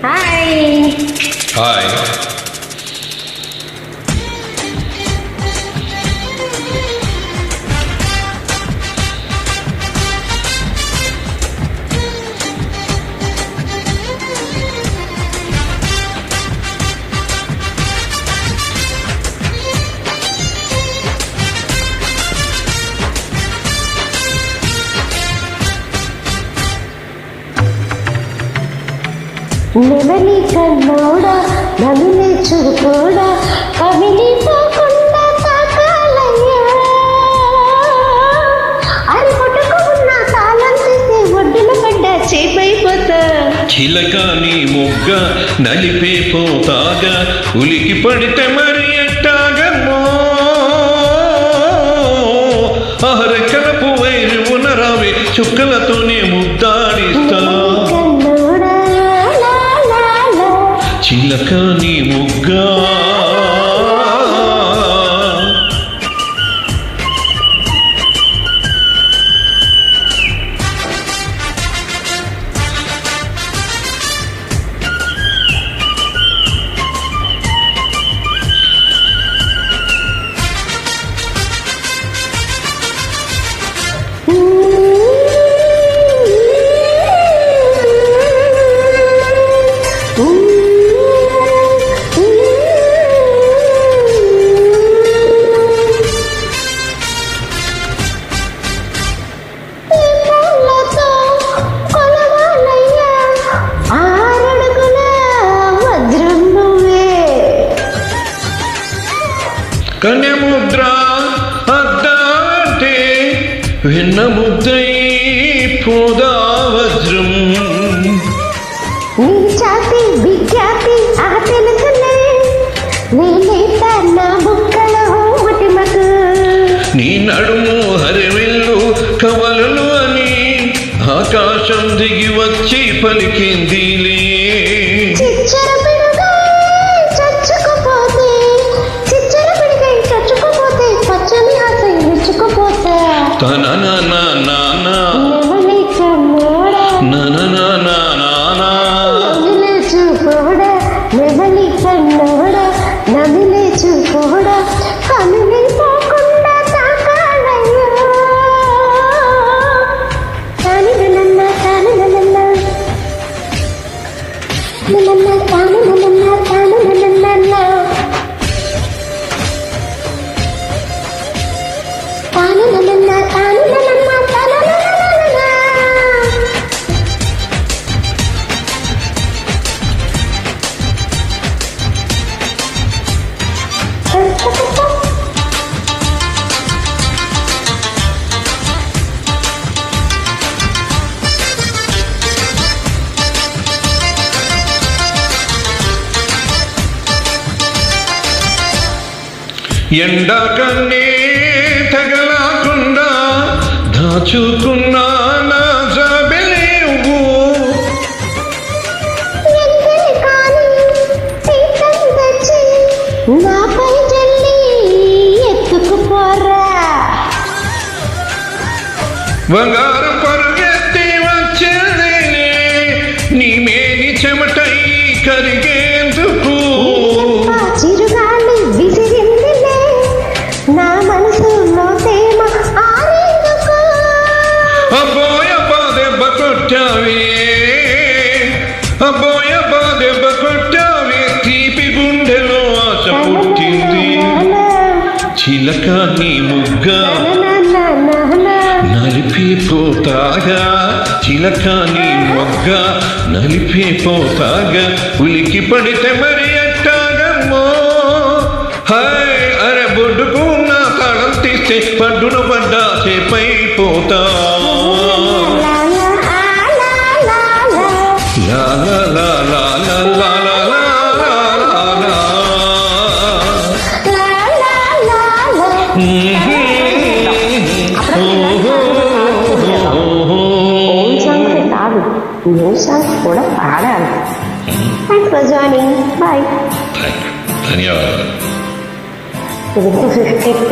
Hi. Hi. నెమలి కన్నోడా నమిలే చూడా కమిలిపోకుండా తాకాలయ్యా అది కొట్టుకు ఉన్న తాళం తీసే ఒడ్డున పడ్డ చేపైపోతా చిలక నీ మొగ్గ నలిపే పోతాగా ఉలికి పడితే మరి ఎట్టాగమ్మో ఆహరెక్కల పువ్వైరు ఉనరావే చుక్కలతోనే ముద్దాడిస్తా చిలక నీ మొగ్గ కన్యముద్ర అద్దంటే వెన్న ముద్దై పోదా వజ్రం నీ చాతి విఖ్యాతి ఆ తెలుసులే నేనేట నా బుక్కలో మటిమకు నీ నడుము హరివిల్లు కవలలు అని ఆకాశం దిగి వచ్చి పలికిందిలే ఎండాకన్నే తగలాకుండా దాచుకున్నా నా జాబిలేవు నాపై జల్లి ఎత్తుకుపోరా బంగారం పరుగెత్తి వచ్చేదే నీ మేని చెమటై కరిగేందుకు చిరుగాలి విసిరిందిలే నా మనసులో తేమ ఆరేందుకు అబ్బోయబ్బా దెబ్బ కొట్టావే అబ్బోయబ్బా దెబ్బ కొట్టావే తీపి గుండెలో ఆశ పుట్టింది చిలక నీ ముగ్గ నలిపిపోతాగా చిలక నీ మొగ్గ నలిపిపోతాగా ఉలికి పడితే మరి ఎట్టాగమ్మో హాయ్ అరే బొడ్డుకు నా తాళం తీస్తే పడ్డున పడ్డా చేపైపోతా లా లా లా లా లా లా లా న్యూ సాంగ్స్ కూడా పాడాలి. Thanks for joining. బాయ్. ధన్యవాదాలు. 53